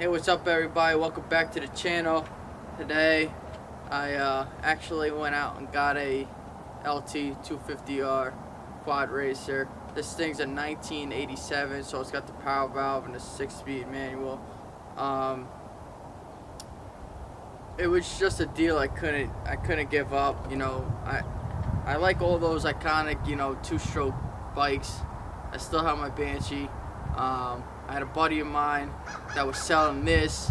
Hey, what's up everybody? Welcome back to the channel. Today I actually went out and got a LT250R Quadracer. This thing's a 1987, so it's got the power valve and a 6-speed manual. It was just a deal I couldn't give up. You know, I like all those iconic, you know, two-stroke bikes. I still have my Banshee. I had a buddy of mine that was selling this.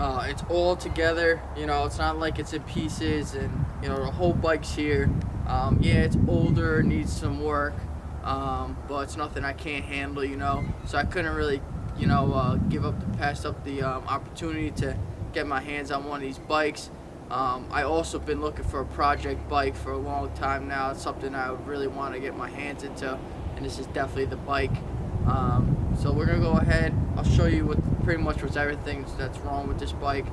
It's all together, you know, it's not like it's in pieces, and you know, the whole bike's here. Yeah, it's older, needs some work, but it's nothing I can't handle, you know, so I couldn't really, you know, pass up the opportunity to get my hands on one of these bikes. I also been looking for a project bike for a long time now. It's something I would really want to get my hands into, and this is definitely the bike. So we're gonna go ahead. I'll show you what pretty much was everything that's wrong with this bike.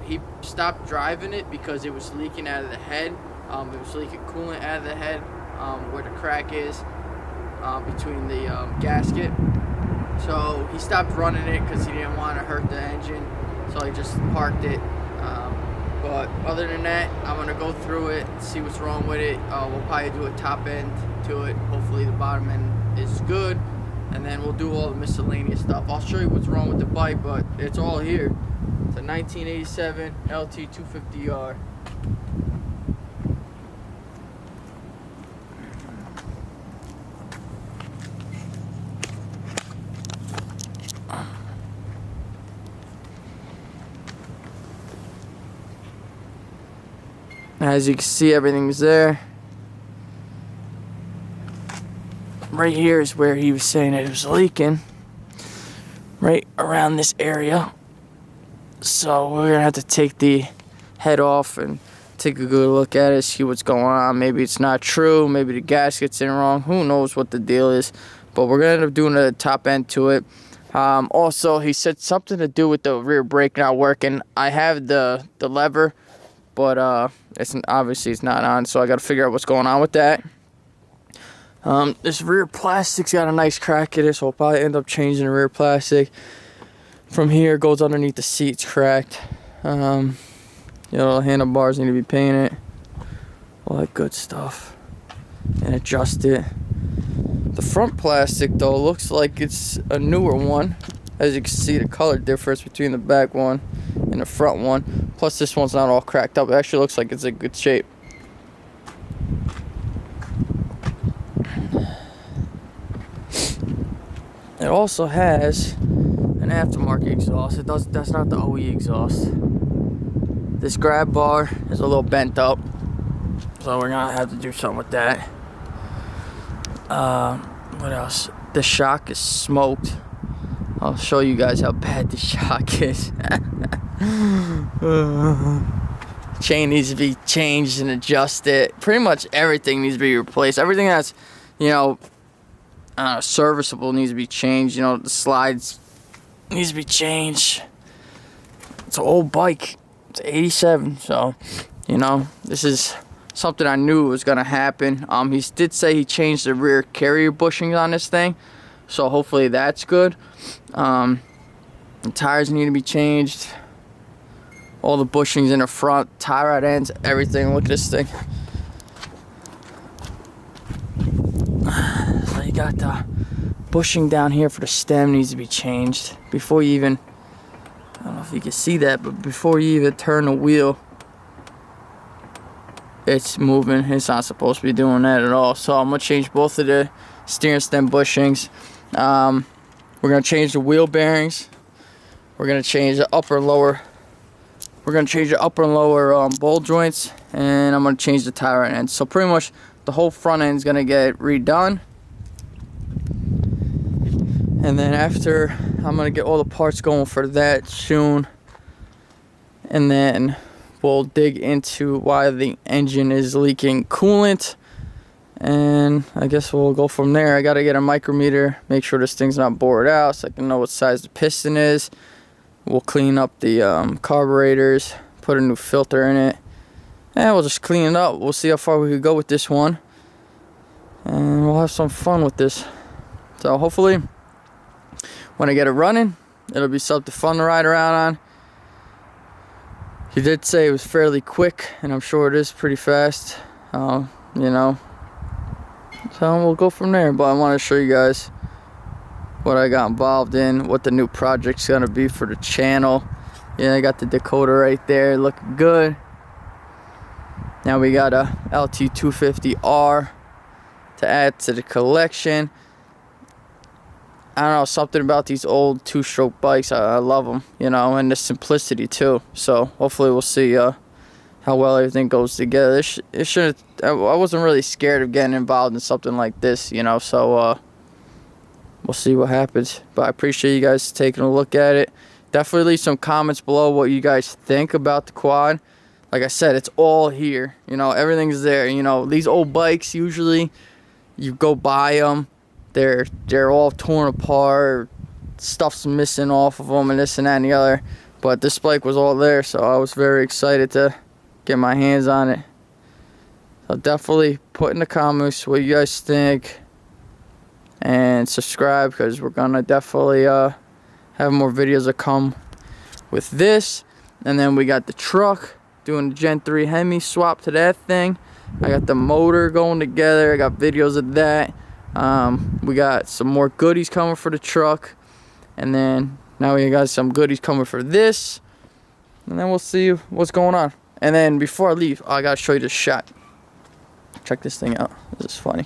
He stopped driving it because it was leaking out of the head. It was leaking coolant out of the head, where the crack is between the gasket. So he stopped running it because he didn't want to hurt the engine. So he just parked it. But other than that, I'm gonna go through it, see what's wrong with it. We'll probably do a top end to it. Hopefully the bottom end is good. And then we'll do all the miscellaneous stuff. I'll show you what's wrong with the bike, but it's all here. It's a 1987 LT250R. As you can see, everything's there. Right here is where he was saying it was leaking, right around this area. So we're gonna have to take the head off and take a good look at it, see what's going on. Maybe it's not true, maybe the gasket's in wrong, who knows what the deal is, but we're gonna end up doing a top end to it. Also, he said something to do with the rear brake not working. I have the lever, but it's obviously it's not on, so I gotta figure out what's going on with that. This rear plastic's got a nice crack in it, so I'll probably end up changing the rear plastic. From here, goes underneath the seats, cracked. You know, the handlebars need to be painted. All that good stuff. And adjust it. The front plastic, though, looks like it's a newer one. As you can see, the color difference between the back one and the front one. Plus, this one's not all cracked up. It actually looks like it's in good shape. It also has an aftermarket exhaust. That's not the OE exhaust. This grab bar is a little bent up, so we're gonna have to do something with that. What else? The shock is smoked. I'll show you guys how bad the shock is. Chain needs to be changed and adjusted. Pretty much everything needs to be replaced. Everything that's, you know, serviceable needs to be changed. You know, the slides needs to be changed. It's an old bike. It's 87, so you know, this is something I knew was gonna happen. He did say he changed the rear carrier bushings on this thing, so hopefully that's good. The tires need to be changed. All the bushings in the front, tie rod ends, everything. Look at this thing. So you got the bushing down here for the stem needs to be changed before you even, I don't know if you can see that, but before you even turn the wheel, it's moving. It's not supposed to be doing that at all. So I'm gonna change both of the steering stem bushings. We're gonna change the wheel bearings. We're gonna change the upper and lower. We're gonna change the upper and lower ball joints, and I'm gonna change the tire end. So pretty much the whole front end is gonna get redone. And then after, I'm gonna get all the parts going for that soon. And then we'll dig into why the engine is leaking coolant. And I guess we'll go from there. I gotta get a micrometer, make sure this thing's not bored out so I can know what size the piston is. We'll clean up the carburetors, put a new filter in it. And we'll just clean it up. We'll see how far we can go with this one. And we'll have some fun with this. So hopefully, when I get it running, It'll be something fun to ride around on. He did say it was fairly quick, and I'm sure it is pretty fast. You know, so we'll go from there. But I want to show you guys what I got involved in, what the new project's gonna be for the channel. Yeah, I got the Dakota right there, looking good. Now we got a LT250R to add to the collection. I don't know, something about these old two-stroke bikes, I love them, you know, and the simplicity too. So hopefully we'll see how well everything goes together. It should. I wasn't really scared of getting involved in something like this, you know. So we'll see what happens. But I appreciate you guys taking a look at it. Definitely leave some comments below what you guys think about the quad. Like I said, it's all here. You know, everything's there. You know, these old bikes, usually you go buy them, they're all torn apart, stuff's missing off of them, and this and that and the other. But this bike was all there, so I was very excited to get my hands on it. So definitely put in the comments what you guys think, and subscribe, because we're gonna definitely have more videos that come with this. And then we got the truck, doing the Gen 3 Hemi swap to that thing. I got the motor going together. I got videos of that. We got some more goodies coming for the truck, and then now we got some goodies coming for this, and then we'll see what's going on. And then before I leave, I gotta show you this shot. Check this thing out. This is funny.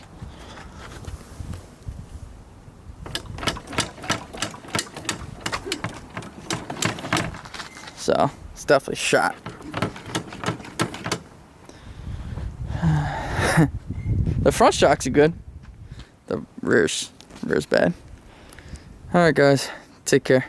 So it's definitely shot. The front shocks are good. The rear's bad. Alright guys, take care.